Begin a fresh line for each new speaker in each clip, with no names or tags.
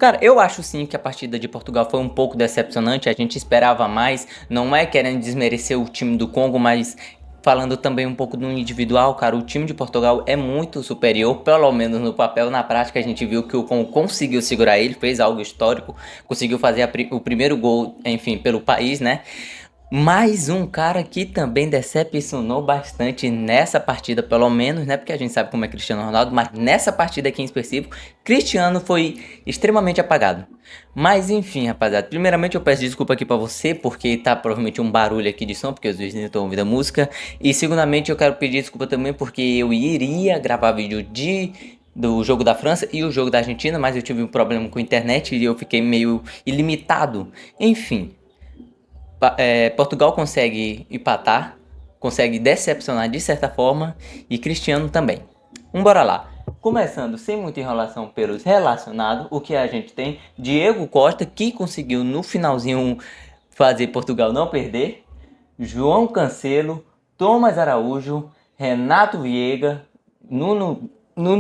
Cara, eu acho sim que a partida de Portugal foi um pouco decepcionante, a gente esperava mais, não é querendo desmerecer o time do Congo, mas falando também um pouco do individual, cara, o time de Portugal é muito superior, pelo menos no papel, na prática a gente viu que o Congo conseguiu segurar ele, fez algo histórico, conseguiu fazer o primeiro gol, enfim, pelo país, né? Mais um cara que também decepcionou bastante nessa partida, pelo menos, né? Porque a gente sabe como é Cristiano Ronaldo, mas nessa partida aqui em específico, Cristiano foi extremamente apagado. Mas enfim, rapaziada, primeiramente eu peço desculpa aqui pra você, porque tá provavelmente um barulho aqui de som, porque os vizinhos estão ouvindo a música. E segundamente eu quero pedir desculpa também porque eu iria gravar vídeo do jogo da França e o jogo da Argentina, mas eu tive um problema com a internet e eu fiquei meio ilimitado. Enfim. Portugal consegue empatar, consegue decepcionar de certa forma e Cristiano também. Bora lá. Começando sem muita enrolação pelos relacionados, o que a gente tem? Diego Costa, que conseguiu no finalzinho fazer Portugal não perder. João Cancelo, Thomas Araújo, Renato Vieiga, Nuno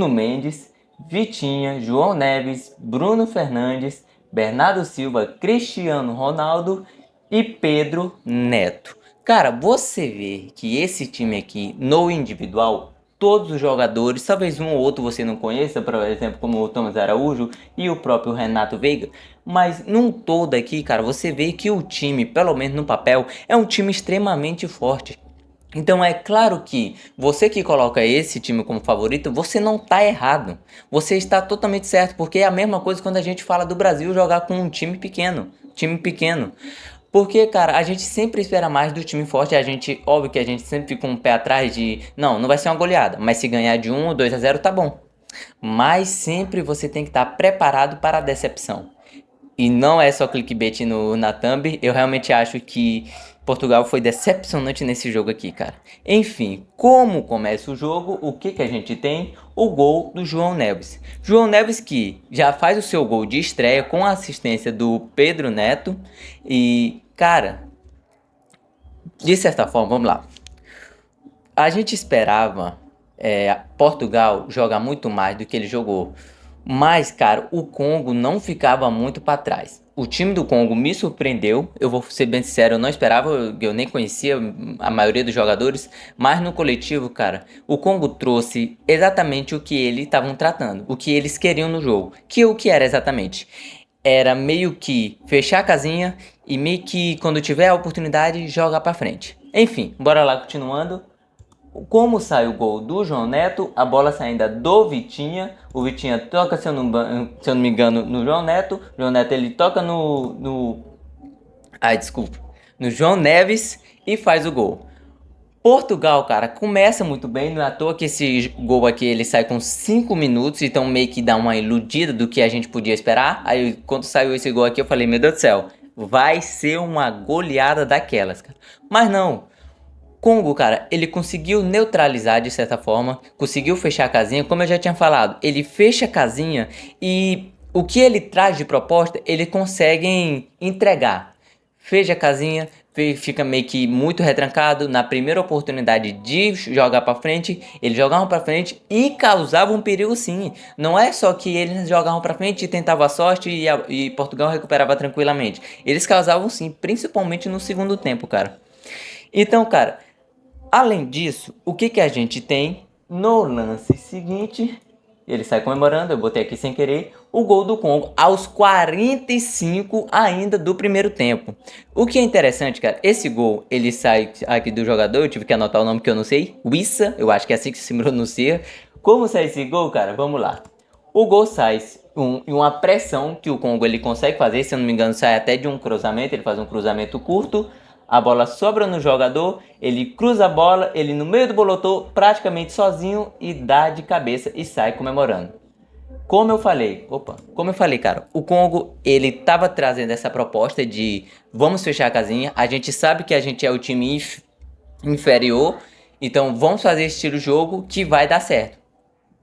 Mendes, Vitinha, João Neves, Bruno Fernandes, Bernardo Silva, Cristiano Ronaldo e Pedro Neto. Cara, você vê que esse time aqui, no individual, todos os jogadores, talvez um ou outro você não conheça, por exemplo, como o Thomas Araújo e o próprio Renato Veiga, mas num todo aqui, cara, você vê que o time, pelo menos no papel, é um time extremamente forte. Então é claro que você que coloca esse time como favorito, você não tá errado. Você está totalmente certo, porque é a mesma coisa quando a gente fala do Brasil jogar com um time pequeno. Time pequeno. Porque, cara, a gente sempre espera mais do time forte. A gente, óbvio que a gente sempre fica um pé atrás de. Não, não vai ser uma goleada. Mas se ganhar de 1 ou 2-0 tá bom. Mas sempre você tem que estar preparado para a decepção. E não é só clickbait na thumb. Eu realmente acho que Portugal foi decepcionante nesse jogo aqui, cara. Enfim, como começa o jogo, o que a gente tem? O gol do João Neves. João Neves que já faz o seu gol de estreia com a assistência do Pedro Neto. E, cara, de certa forma, vamos lá. A gente esperava Portugal jogar muito mais do que ele jogou. Mas, cara, o Congo não ficava muito para trás. O time do Congo me surpreendeu. Eu vou ser bem sincero, eu não esperava, eu nem conhecia a maioria dos jogadores. Mas no coletivo, cara, o Congo trouxe exatamente o que eles estavam tratando, o que eles queriam no jogo. Que o que era exatamente? Era meio que fechar a casinha e meio que quando tiver a oportunidade jogar para frente. Enfim, bora lá continuando. Como sai o gol do João Neto, a bola sai ainda do Vitinha, o Vitinha toca, se eu não me engano, no João Neto, o João Neto ele toca desculpa, no João Neves e faz o gol. Portugal, cara, começa muito bem, não é à toa que esse gol aqui ele sai com 5 minutos, então meio que dá uma iludida do que a gente podia esperar. Aí quando saiu esse gol aqui eu falei, meu Deus do céu, vai ser uma goleada daquelas, cara. Mas não, Congo, cara, ele conseguiu neutralizar de certa forma, conseguiu fechar a casinha, como eu já tinha falado, ele fecha a casinha e o que ele traz de proposta, ele consegue entregar. Fecha a casinha, fica meio que muito retrancado, na primeira oportunidade de jogar pra frente, eles jogavam pra frente e causavam um perigo sim. Não é só que eles jogavam pra frente e tentavam a sorte e Portugal recuperava tranquilamente. Eles causavam sim, principalmente no segundo tempo, cara. Então, cara, além disso, o que a gente tem no lance seguinte? Ele sai comemorando, eu botei aqui sem querer, o gol do Congo aos 45 ainda do primeiro tempo. O que é interessante, cara, esse gol, ele sai aqui do jogador, eu tive que anotar o nome que eu não sei, Wissa, eu acho que é assim que se pronuncia. Como sai esse gol, cara? Vamos lá. O gol sai em uma pressão que o Congo ele consegue fazer, se eu não me engano, sai até de um cruzamento, ele faz um cruzamento curto, a bola sobra no jogador, ele cruza a bola, ele no meio do bolotô, praticamente sozinho e dá de cabeça e sai comemorando. Como eu falei, cara, o Congo, ele tava trazendo essa proposta de vamos fechar a casinha, a gente sabe que a gente é o time inferior, então vamos fazer esse estilo de jogo que vai dar certo.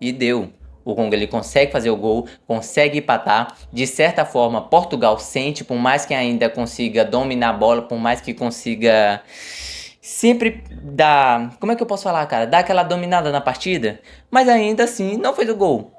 E deu. O Congo ele consegue fazer o gol, consegue empatar. De certa forma, Portugal sente, por mais que ainda consiga dominar a bola, por mais que consiga sempre dar. Como é que eu posso falar, cara? Dar aquela dominada na partida, mas ainda assim não fez o gol.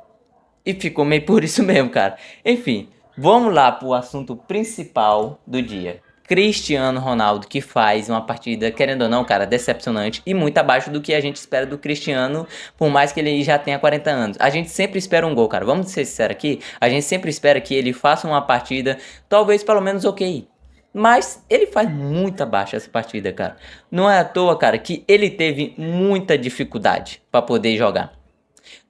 E ficou meio por isso mesmo, cara. Enfim, Vamos lá pro assunto principal do dia. Cristiano Ronaldo, que faz uma partida, querendo ou não, cara, decepcionante e muito abaixo do que a gente espera do Cristiano, por mais que ele já tenha 40 anos. A gente sempre espera um gol, cara. Vamos ser sinceros aqui, a gente sempre espera que ele faça uma partida, talvez pelo menos ok. Mas ele faz muito abaixo essa partida, cara. Não é à toa, cara, que ele teve muita dificuldade para poder jogar.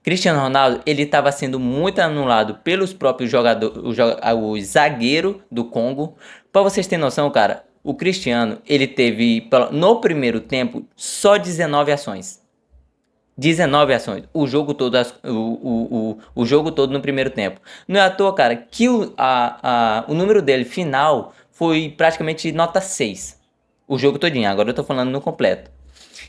Cristiano Ronaldo, ele estava sendo muito anulado pelos próprios jogadores, o zagueiro do Congo. Para vocês terem noção, cara, o Cristiano, ele teve no primeiro tempo só 19 ações. 19 ações, o jogo todo, o jogo todo no primeiro tempo. Não é à toa, cara, que o número dele final foi praticamente nota 6. O jogo todinho, agora eu tô falando no completo.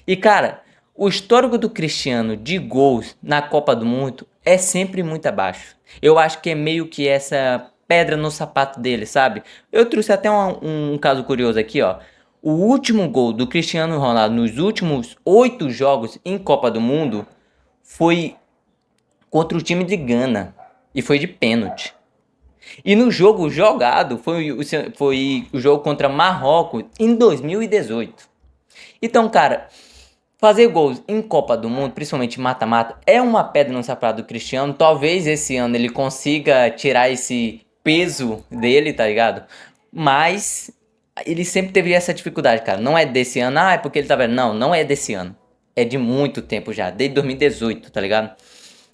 E cara, o histórico do Cristiano de gols na Copa do Mundo é sempre muito abaixo. Eu acho que é meio que essa pedra no sapato dele, sabe? Eu trouxe até um caso curioso aqui, ó. O último gol do Cristiano Ronaldo nos últimos 8 jogos em Copa do Mundo foi contra o time de Gana e foi de pênalti. E no jogo jogado foi o jogo contra Marrocos em 2018. Então, cara, fazer gols em Copa do Mundo, principalmente mata-mata, é uma pedra no sapato do Cristiano. Talvez esse ano ele consiga tirar esse peso dele, tá ligado? Mas ele sempre teve essa dificuldade, cara. Não é desse ano, é porque ele tá velho. Não, não é desse ano. É de muito tempo já, desde 2018, tá ligado?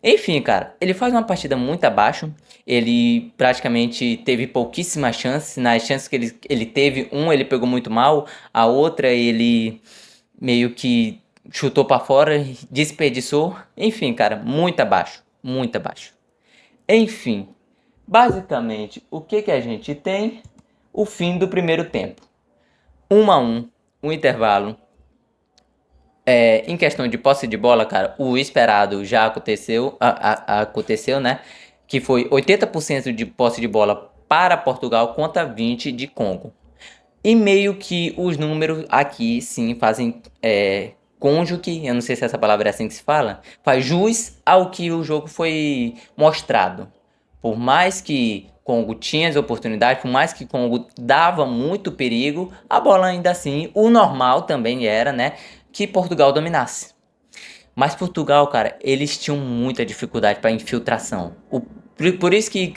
Enfim, cara, ele faz uma partida muito abaixo. Ele praticamente teve pouquíssimas chances. Nas chances que ele teve, ele pegou muito mal, a outra ele meio que chutou pra fora, desperdiçou. Enfim, cara, muito abaixo, muito abaixo. Enfim, basicamente, o que que a gente tem? O fim do primeiro tempo. 1-1, um intervalo. Em questão de posse de bola, cara, o esperado já aconteceu, aconteceu, né? Que foi 80% de posse de bola para Portugal contra 20% de Congo. E meio que os números aqui sim fazem cônjuge, eu não sei se essa palavra é assim que se fala, faz jus ao que o jogo foi mostrado. Por mais que Congo tinha as oportunidades, por mais que Congo dava muito perigo, a bola ainda assim, o normal também era, né, que Portugal dominasse. Mas Portugal, cara, eles tinham muita dificuldade para infiltração. Por isso que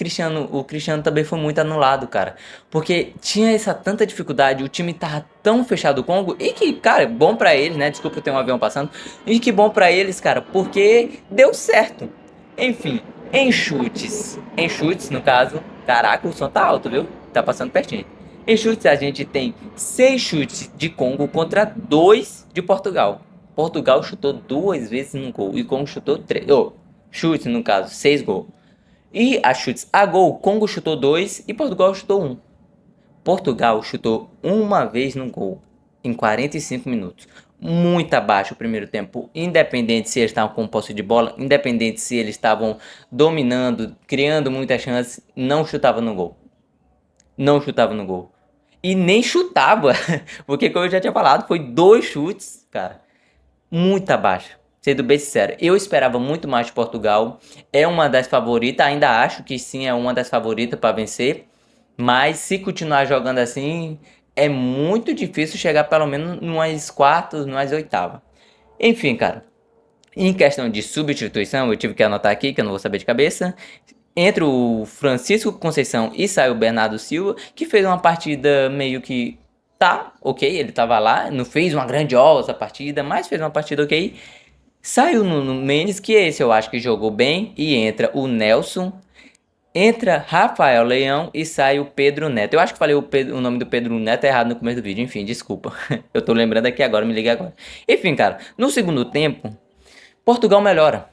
o Cristiano também foi muito anulado, cara. Porque tinha essa tanta dificuldade, o time tava tão fechado o Congo. E que, cara, bom pra eles, né? Desculpa, ter um avião passando. E que bom pra eles, cara, porque deu certo. Enfim, em chutes. Em chutes, no caso. Caraca, o som tá alto, viu? Tá passando pertinho. Em chutes, a gente tem 6 chutes de Congo contra 2 de Portugal. Portugal chutou 2 vezes no gol e Congo chutou 3. Chutes, no caso, 6 gols. E a chutes a gol, Congo chutou 2 e Portugal chutou 1. Portugal chutou uma vez no gol em 45 minutos. Muito abaixo o primeiro tempo, independente se eles estavam com posse de bola, independente se eles estavam dominando, criando muitas chances, não chutava no gol. Não chutava no gol. E nem chutava, porque como eu já tinha falado, foi 2 chutes, cara, muito abaixo. Sendo bem sincero, eu esperava muito mais de Portugal. É uma das favoritas, ainda acho que sim, é uma das favoritas para vencer. Mas se continuar jogando assim, é muito difícil chegar pelo menos numas quartas, numas oitavas. Enfim, cara. Em questão de substituição, eu tive que anotar aqui, que eu não vou saber de cabeça. Entre o Francisco Conceição e saiu o Bernardo Silva, que fez uma partida meio que tá, ok, ele tava lá, não fez uma grandiosa partida, mas fez uma partida ok. Saiu no Mendes, que esse eu acho que jogou bem, e entra o Nelson, entra Rafael Leão e sai o Pedro Neto. Eu acho que falei o nome do Pedro Neto errado no começo do vídeo, enfim, desculpa. Eu tô lembrando aqui agora, me liguei agora. Enfim, cara, no segundo tempo, Portugal melhora.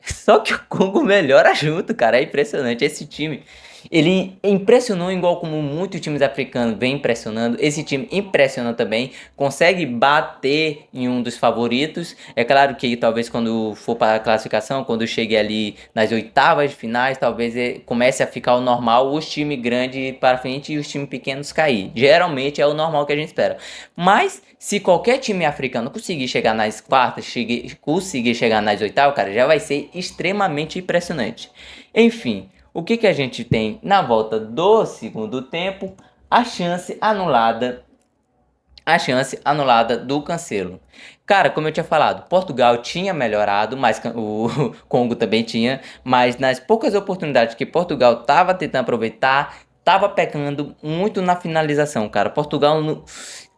Só que o Congo melhora junto, cara. É impressionante. Esse time, ele impressionou igual como muitos times africanos vem impressionando. Esse time impressiona também. Consegue bater em um dos favoritos. É claro que talvez quando for para a classificação, quando chegue ali nas oitavas de finais, talvez comece a ficar o normal, os times grandes para frente e os times pequenos cair. Geralmente é o normal que a gente espera. Mas se qualquer time africano conseguir chegar nas quartas, conseguir chegar nas oitavas, cara, já vai ser extremamente impressionante. Enfim, O que a gente tem na volta do segundo tempo? A chance anulada do Cancelo. Cara, como eu tinha falado, Portugal tinha melhorado, mas o Congo também tinha, mas nas poucas oportunidades que Portugal tava tentando aproveitar, tava pecando muito na finalização, cara. Portugal,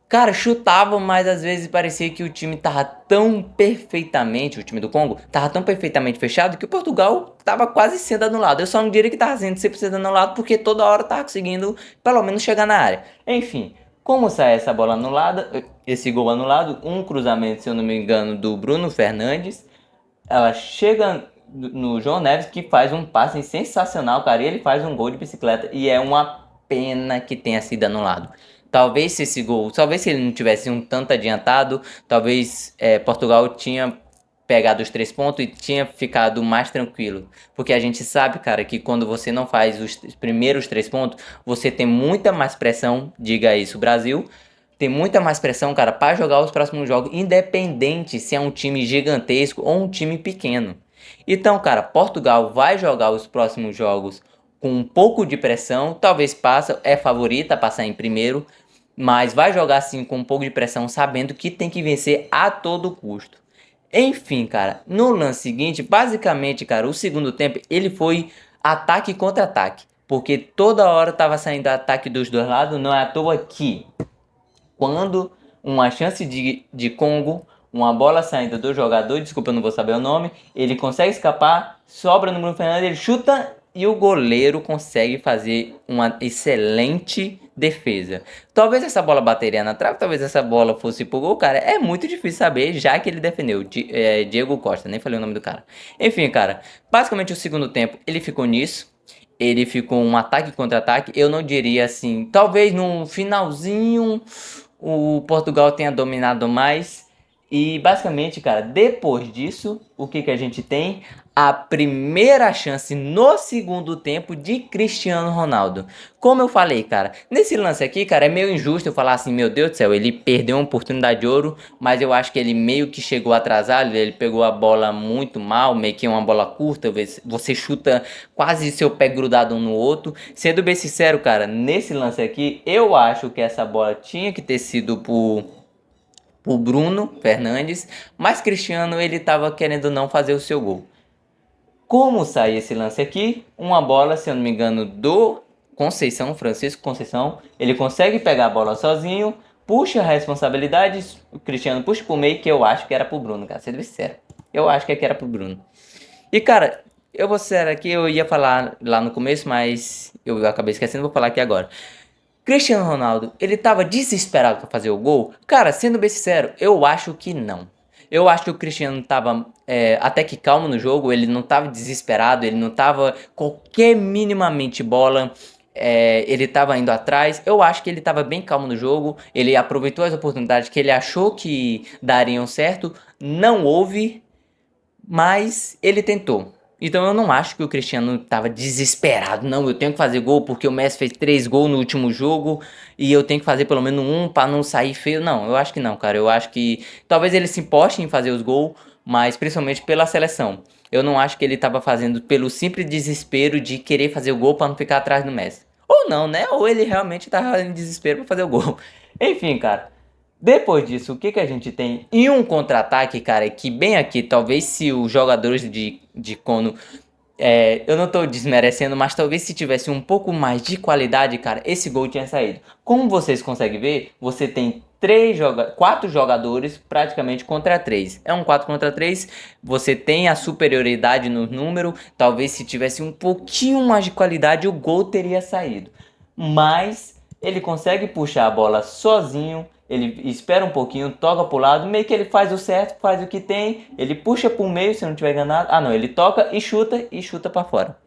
cara, chutava, mas às vezes parecia que o time tava tão perfeitamente, o time do Congo, tava tão perfeitamente fechado que o Portugal tava quase sendo anulado. Eu só não diria que tava sendo 100% anulado porque toda hora tava conseguindo pelo menos chegar na área. Enfim, como sai essa bola anulada, esse gol anulado, um cruzamento, se eu não me engano, do Bruno Fernandes, ela chega no João Neves, que faz um passe sensacional, cara, e ele faz um gol de bicicleta, e é uma pena que tenha sido anulado. Talvez se esse gol, talvez se ele não tivesse um tanto adiantado, talvez Portugal tinha pegado os 3 pontos e tinha ficado mais tranquilo. Porque a gente sabe, cara, que quando você não faz os primeiros 3 pontos, você tem muita mais pressão, diga isso, Brasil. Tem muita mais pressão, cara, para jogar os próximos jogos, independente se é um time gigantesco ou um time pequeno. Então, cara, Portugal vai jogar os próximos jogos com um pouco de pressão, talvez passa, é favorita a passar em primeiro, mas vai jogar assim com um pouco de pressão, sabendo que tem que vencer a todo custo. Enfim, cara, no lance seguinte, basicamente, cara, o segundo tempo ele foi ataque contra ataque, porque toda hora tava saindo ataque dos dois lados, não é à toa que quando uma chance de Congo, uma bola saindo do jogador, desculpa, eu não vou saber o nome, ele consegue escapar, sobra no Bruno Fernandes, ele chuta e o goleiro consegue fazer uma excelente defesa. Talvez essa bola bateria na trave, talvez essa bola fosse pro gol, cara, é muito difícil saber, já que ele defendeu, Diego Costa, nem falei o nome do cara. Enfim, cara, basicamente o segundo tempo ele ficou nisso. Ele ficou um ataque contra ataque. Eu não diria assim. Talvez no finalzinho o Portugal tenha dominado mais. E basicamente, cara, depois disso, o que a gente tem? A primeira chance no segundo tempo de Cristiano Ronaldo. Como eu falei, cara, nesse lance aqui, cara, é meio injusto eu falar assim, meu Deus do céu, ele perdeu uma oportunidade de ouro, mas eu acho que ele meio que chegou atrasado, ele pegou a bola muito mal, meio que uma bola curta, você chuta quase seu pé grudado um no outro. Sendo bem sincero, cara, nesse lance aqui, eu acho que essa bola tinha que ter sido pro Bruno Fernandes, mas Cristiano ele tava querendo não fazer o seu gol. Como sai esse lance aqui? Uma bola, se eu não me engano, do Conceição, Francisco Conceição. Ele consegue pegar a bola sozinho, puxa a responsabilidade, o Cristiano puxa pro meio, que eu acho que era pro Bruno, cara, sendo sincero. Eu acho que era pro Bruno. E, cara, eu vou ser aqui, eu ia falar lá no começo, mas eu acabei esquecendo, vou falar aqui agora. Cristiano Ronaldo, ele tava desesperado pra fazer o gol? Cara, sendo bem sincero, eu acho que não. Eu acho que o Cristiano tava até que calmo no jogo, ele não tava desesperado, ele não tava qualquer minimamente bola, ele tava indo atrás. Eu acho que ele tava bem calmo no jogo, ele aproveitou as oportunidades que ele achou que dariam certo, não houve, mas ele tentou. Então eu não acho que o Cristiano estava desesperado. Não, eu tenho que fazer gol porque o Messi fez 3 gols no último jogo e eu tenho que fazer pelo menos um para não sair feio. Não, eu acho que não, cara. Eu acho que talvez ele se imposte em fazer os gols, mas principalmente pela seleção. Eu não acho que ele estava fazendo pelo simples desespero de querer fazer o gol para não ficar atrás do Messi. Ou não, né? Ou ele realmente estava em desespero para fazer o gol. Enfim, cara. Depois disso, o que a gente tem em um contra-ataque, cara, que bem aqui, talvez se os jogadores de Kono, eu não tô desmerecendo, mas talvez se tivesse um pouco mais de qualidade, cara, esse gol tinha saído. Como vocês conseguem ver, você tem 4 jogadores praticamente contra 3. É um 4 contra 3, você tem a superioridade no número, talvez se tivesse um pouquinho mais de qualidade, o gol teria saído. Mas ele consegue puxar a bola sozinho, ele espera um pouquinho, toca pro lado, meio que ele faz o certo, faz o que tem, ele puxa pro meio, se eu não tiver enganado. Ah, não, ele toca e chuta para fora.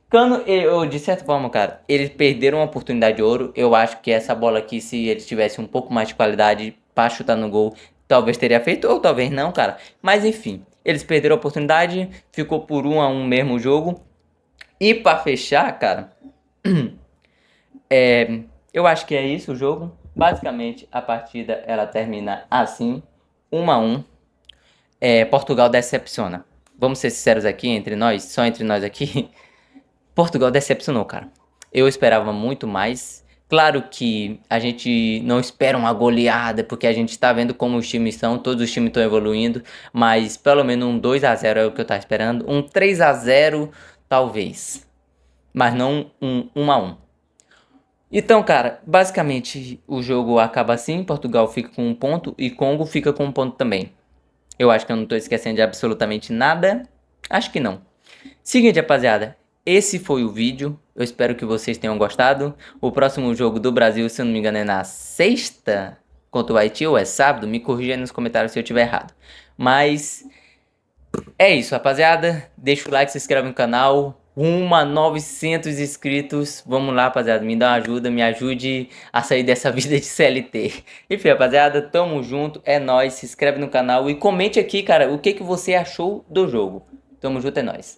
Cano, eu, de certa forma, cara, eles perderam uma oportunidade de ouro. Eu acho que essa bola aqui, se eles tivessem um pouco mais de qualidade para chutar no gol, talvez teria feito, ou talvez não, cara. Mas enfim, eles perderam a oportunidade, ficou por 1-1 mesmo o jogo. E para fechar, cara, eu acho que é isso o jogo. Basicamente, a partida ela termina assim, 1-1. Portugal decepciona. Vamos ser sinceros aqui entre nós, só entre nós aqui. Portugal decepcionou, cara. Eu esperava muito mais. Claro que a gente não espera uma goleada, porque a gente tá vendo como os times estão, todos os times estão evoluindo, mas pelo menos um 2-0 é o que eu tava esperando. Um 3-0, talvez, mas não um 1-1. Então, cara, basicamente o jogo acaba assim, Portugal fica com um ponto e Congo fica com um ponto também. Eu acho que eu não tô esquecendo de absolutamente nada. Acho que não. Seguinte, rapaziada. Esse foi o vídeo. Eu espero que vocês tenham gostado. O próximo jogo do Brasil, se eu não me engano, é na sexta contra o Haiti ou é sábado. Me corrija aí nos comentários se eu estiver errado. Mas é isso, rapaziada. Deixa o like, se inscreve no canal. Rumo a 900 inscritos. Vamos lá, rapaziada. Me dá uma ajuda, me ajude a sair dessa vida de CLT. Enfim, rapaziada, tamo junto. É nóis. Se inscreve no canal e comente aqui, cara, o que você achou do jogo. Tamo junto, é nóis.